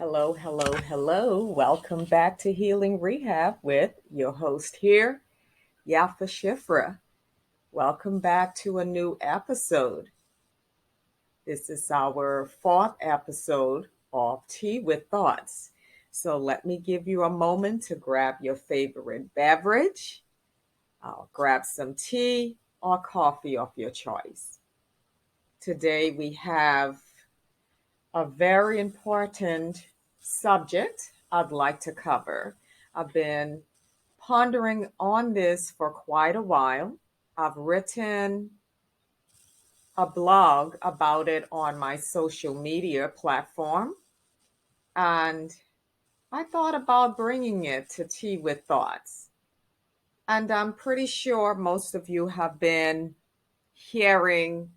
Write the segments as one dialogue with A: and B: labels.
A: Hello, hello, hello. Welcome back to Healing Rehab with your host here, Yapha. Welcome back to a new episode. This is our fourth episode of Tea with Thoughts. So let me give you a moment to grab your favorite beverage. I'll grab some tea or coffee of your choice. Today we have a very important subject I'd like to cover. I've been pondering on this for quite a while. I've written a blog about it on my social media platform, and I thought about bringing it to Tea with Thoughts. And I'm pretty sure most of you have been hearing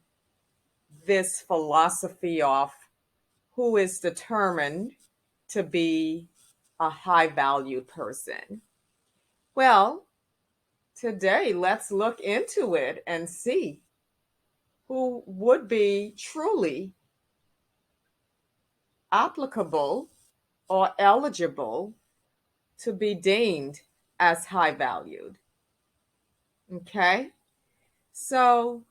A: this philosophy of who is determined to be a high valued person. Well, today let's look into it and see who would be truly applicable or eligible to be deemed as high valued. Okay? So,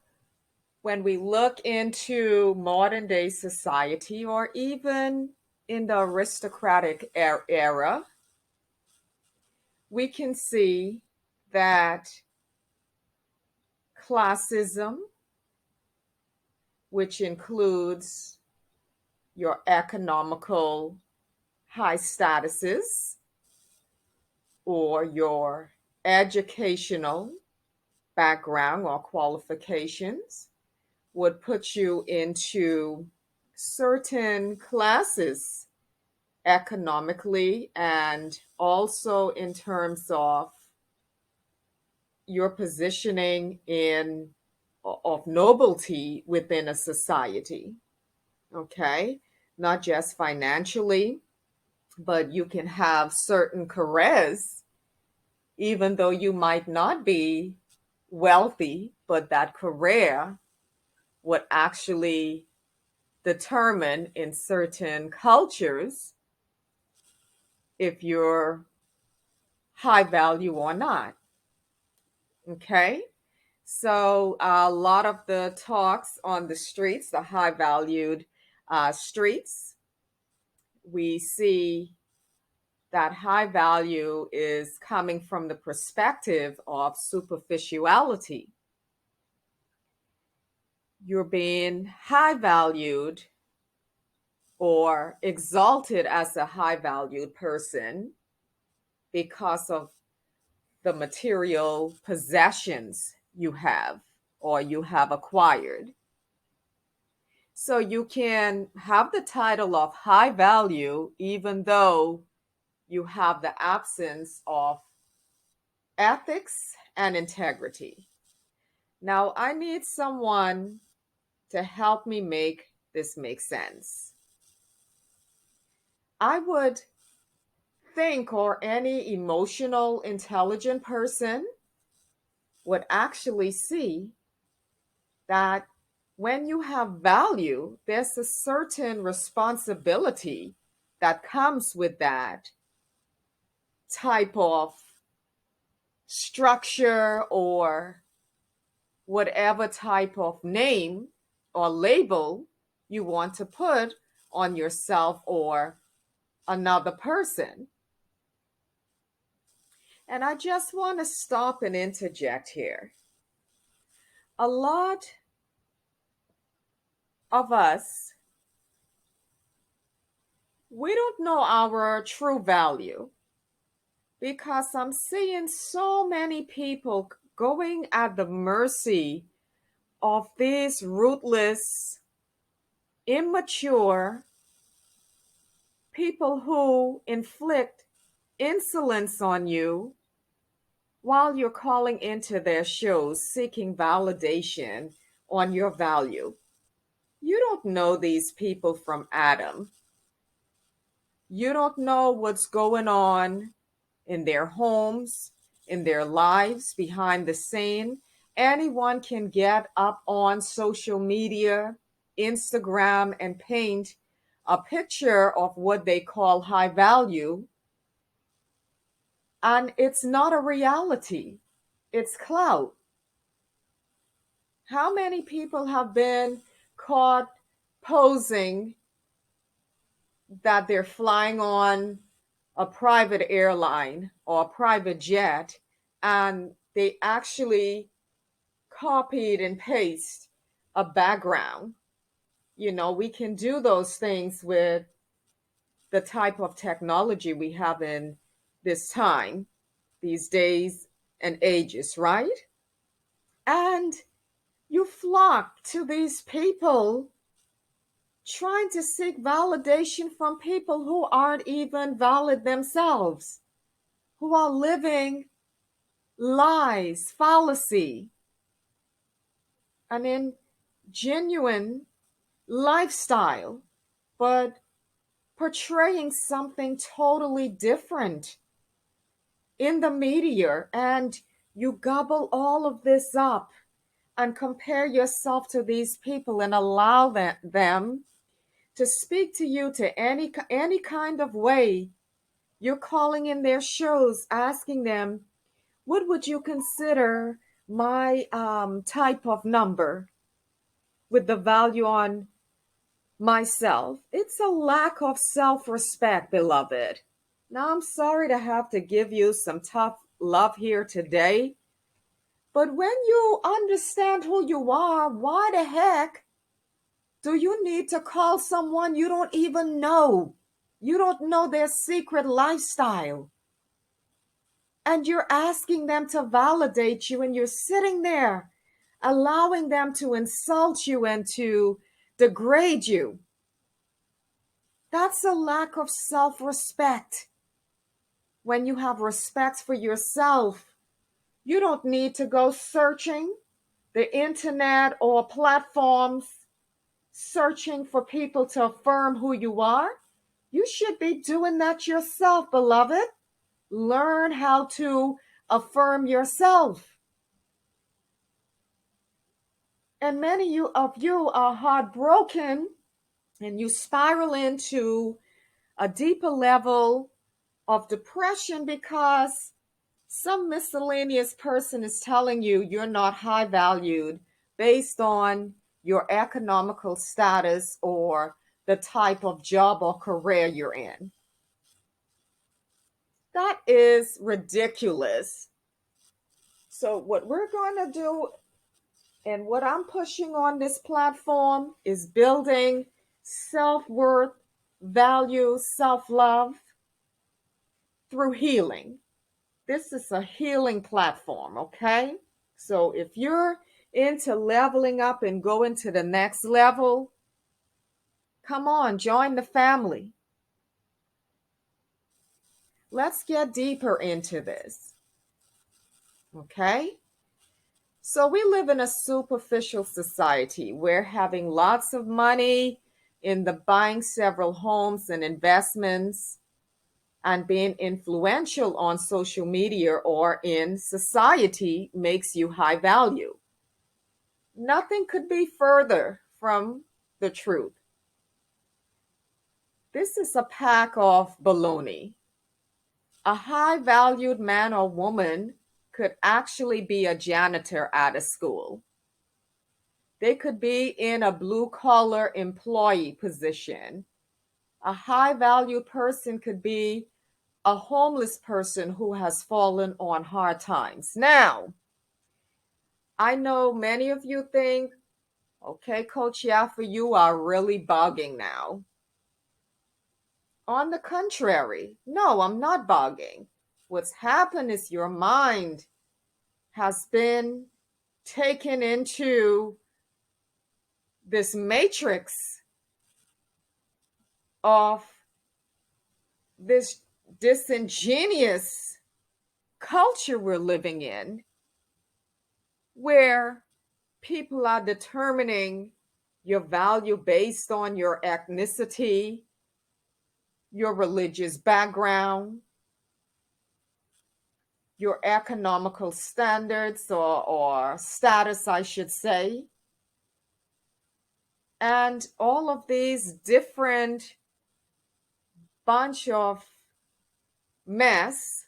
A: when we look into modern day society or even in the aristocratic era, we can see that classism, which includes your economical high statuses or your educational background or qualifications, would put you into certain classes economically and also in terms of your positioning in of nobility within a society. Okay, not just financially, but you can have certain careers even though you might not be wealthy, but that career would actually determine in certain cultures if you're high value or not. Okay. So a lot of the talks on the streets, the high valued streets, we see that high value is coming from the perspective of superficiality. You're being high valued or exalted as a high valued person because of the material possessions you have or you have acquired. So you can have the title of high value even though you have the absence of ethics and integrity. Now, I need someone to help me make this make sense. I would think, or any emotional, intelligent person would actually see that when you have value, there's a certain responsibility that comes with that type of structure or whatever type of name or label you want to put on yourself or another person. And I just want to stop and interject here. A lot of us, we don't know our true value because I'm seeing so many people going at the mercy of these ruthless, immature people who inflict insolence on you while you're calling into their shows seeking validation on your value. You don't know these people from Adam. You don't know what's going on in their homes, in their lives, behind the scene. Anyone can get up on social media, Instagram, and paint a picture of what they call high value, and it's not a reality. It's clout. How many people have been caught posing that they're flying on a private airline or a private jet, and they actually copied and pasted a background? We can do those things with the type of technology we have in this time, these days and ages, right? And you flock to these people trying to seek validation from people who aren't even valid themselves, who are living lies, fallacy, and in genuine lifestyle, but portraying something totally different in the media. And you gobble all of this up and compare yourself to these people and allow them to speak to you to any kind of way. You're calling in their shows, asking them, what would you consider my type of number with the value on myself? It's a lack of self-respect, beloved. Now, I'm sorry to have to give you some tough love here today, but when you understand who you are, why the heck do you need to call someone you don't even know? You don't know their secret lifestyle. And you're asking them to validate you, and you're sitting there allowing them to insult you and to degrade you. That's a lack of self-respect. When you have respect for yourself, you don't need to go searching the internet or platforms, searching for people to affirm who you are. You should be doing that yourself, beloved. Learn how to affirm yourself. And many of you are heartbroken, and you spiral into a deeper level of depression because some miscellaneous person is telling you you're not high valued based on your economical status or the type of job or career you're in. That is ridiculous. So, what we're going to do and what I'm pushing on this platform is building self worth, value, self love through healing. This is a healing platform, okay? So if you're into leveling up and going to the next level, come on, join the family. Let's get deeper into this, okay? So we live in a superficial society. We're having lots of money in the buying several homes and investments and being influential on social media or in society makes you high value. Nothing could be further from the truth. This is a pack of baloney. A high valued man or woman could actually be a janitor at a school. They could be in a blue collar employee position. A high valued person could be a homeless person who has fallen on hard times. Now, I know many of you think, okay, Coach Yapha, you are really bugging now. On the contrary, no, I'm not bugging. What's happened is your mind has been taken into this matrix of this disingenuous culture we're living in, where people are determining your value based on your ethnicity, your religious background, your economical standards or status, I should say. And all of these different bunch of mess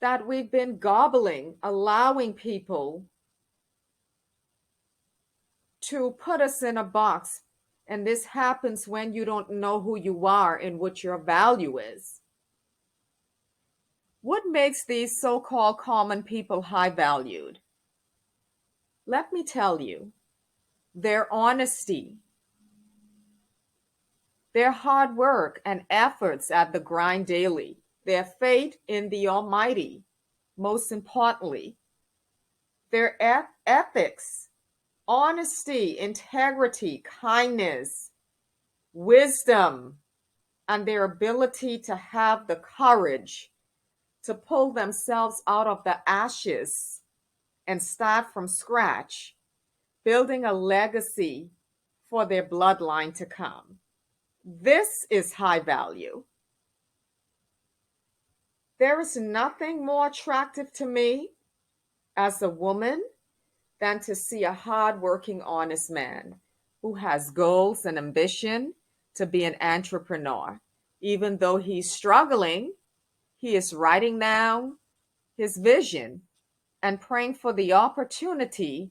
A: that we've been gobbling, allowing people to put us in a box. And this happens when you don't know who you are and what your value is. What makes these so-called common people high valued? Let me tell you, their honesty, their hard work and efforts at the grind daily, their faith in the Almighty, most importantly, their ethics, honesty, integrity, kindness, wisdom, and their ability to have the courage to pull themselves out of the ashes and start from scratch, building a legacy for their bloodline to come. This is high value. There is nothing more attractive to me as a woman than to see a hardworking, honest man who has goals and ambition to be an entrepreneur. Even though he's struggling, he is writing down his vision and praying for the opportunity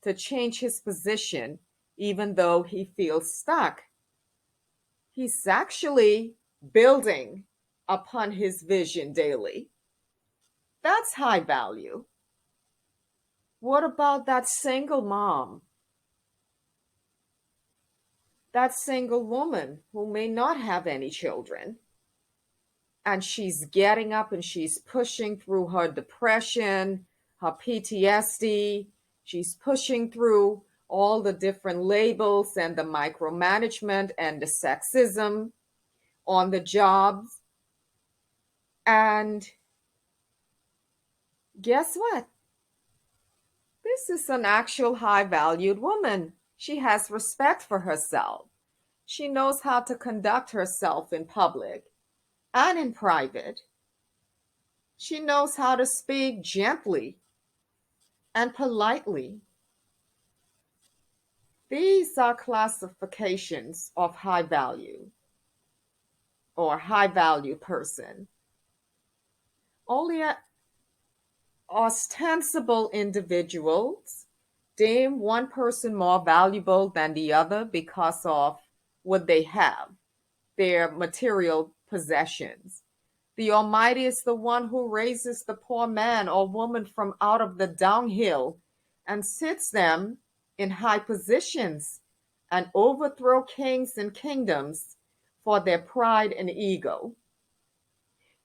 A: to change his position, even though he feels stuck. He's actually building upon his vision daily. That's high value. What about that single mom? That single woman who may not have any children, and she's getting up and she's pushing through her depression, her PTSD. She's pushing through all the different labels and the micromanagement and the sexism on the jobs. And guess what? This is an actual high valued woman. She has respect for herself. She knows how to conduct herself in public and in private. She knows how to speak gently and politely. These are classifications of high value or high value person. Only ostensible individuals deem one person more valuable than the other because of what they have, their material possessions. The Almighty is the one who raises the poor man or woman from out of the dunghill and sits them in high positions and overthrow kings and kingdoms for their pride and ego.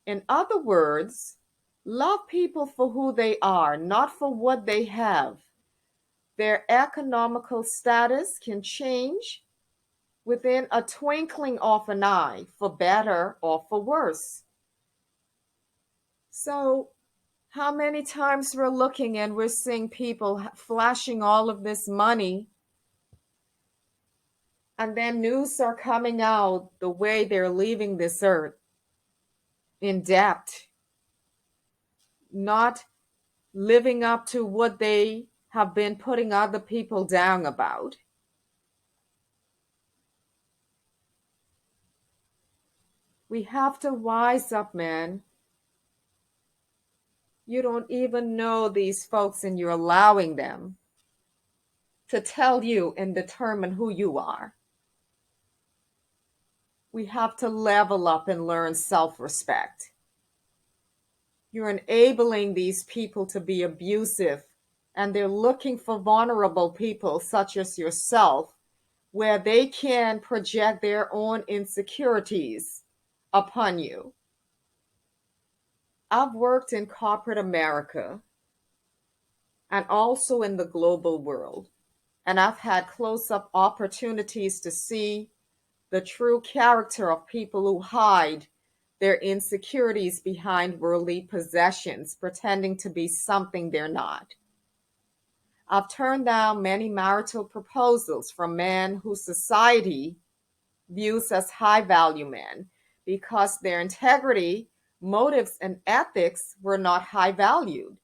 A: In other words, love people for who they are, not for what they have. Their economical status can change within a twinkling of an eye, for better or for worse. So, how many times we're looking and we're seeing people flashing all of this money, and then news are coming out the way they're leaving this earth in debt, not living up to what they have been putting other people down about. We have to wise up, man. You don't even know these folks, and you're allowing them to tell you and determine who you are. We have to level up and learn self-respect. You're enabling these people to be abusive, and they're looking for vulnerable people such as yourself where they can project their own insecurities upon you. I've worked in corporate America and also in the global world, and I've had close-up opportunities to see the true character of people who hide their insecurities behind worldly possessions, pretending to be something they're not. I've turned down many marital proposals from men whose society views as high value men because their integrity, motives, and ethics were not high valued.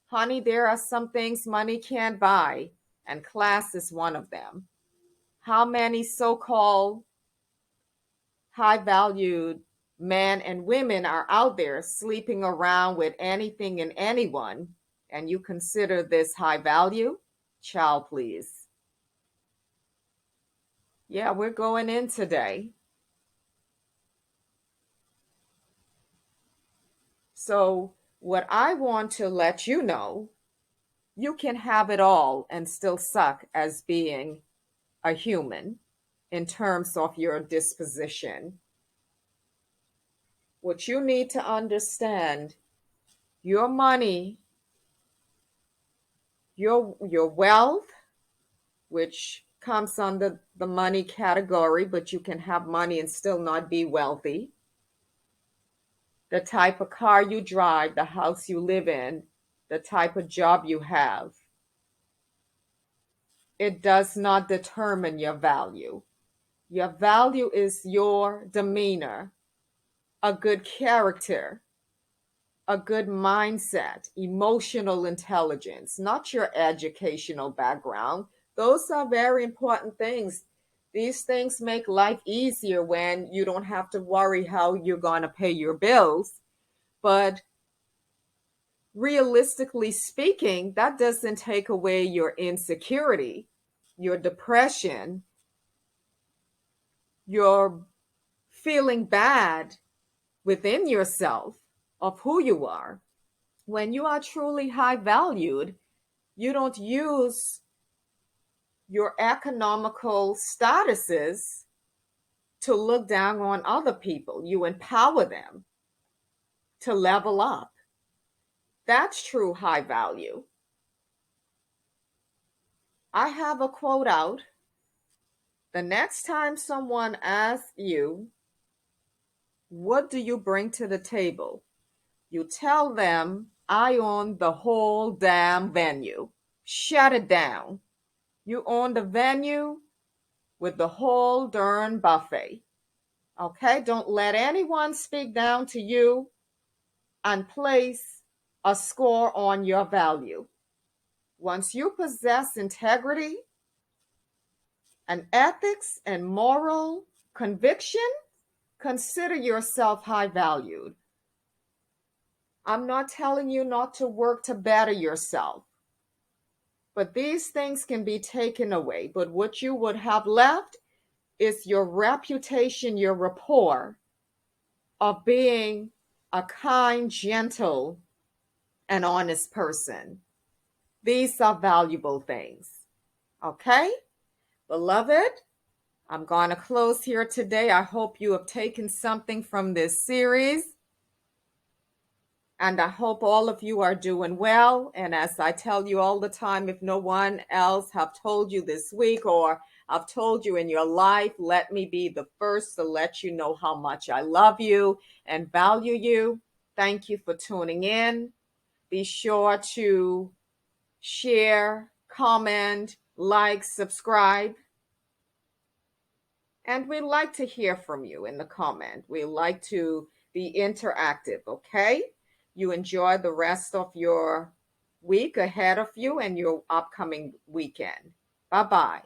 A: Honey, there are some things money can't buy, and class is one of them. How many so-called high-valued men and women are out there sleeping around with anything and anyone, and you consider this high value? Child, please. Yeah, we're going in today. So, what I want to let you know, you can have it all and still suck as being a human in terms of your disposition. What you need to understand, your money, your wealth, which comes under the money category, but you can have money and still not be wealthy. The type of car you drive, the house you live in, the type of job you have, it does not determine your value. Your value is your demeanor, a good character, a good mindset, emotional intelligence, not your educational background. Those are very important things. These things make life easier when you don't have to worry how you're going to pay your bills. But realistically speaking, that doesn't take away your insecurity, your depression, your feeling bad within yourself of who you are. When you are truly high valued, you don't use your economical statuses to look down on other people. You empower them to level up. That's true high value. I have a quote out. The next time someone asks you, what do you bring to the table? You tell them, I own the whole damn venue. Shut it down. You own the venue with the whole darn buffet. Okay? Don't let anyone speak down to you and place a score on your value. Once you possess integrity and ethics and moral conviction, consider yourself high valued. I'm not telling you not to work to better yourself, but these things can be taken away. But what you would have left is your reputation, your rapport of being a kind, gentle, and honest person. These are valuable things. Okay? Beloved, I'm going to close here today. I hope you have taken something from this series. And I hope all of you are doing well. And as I tell you all the time, if no one else have told you this week or I've told you in your life, let me be the first to let you know how much I love you and value you. Thank you for tuning in. Be sure to share, comment, like, subscribe. And we like to hear from you in the comment. We like to be interactive, okay? You enjoy the rest of your week ahead of you and your upcoming weekend. Bye-bye.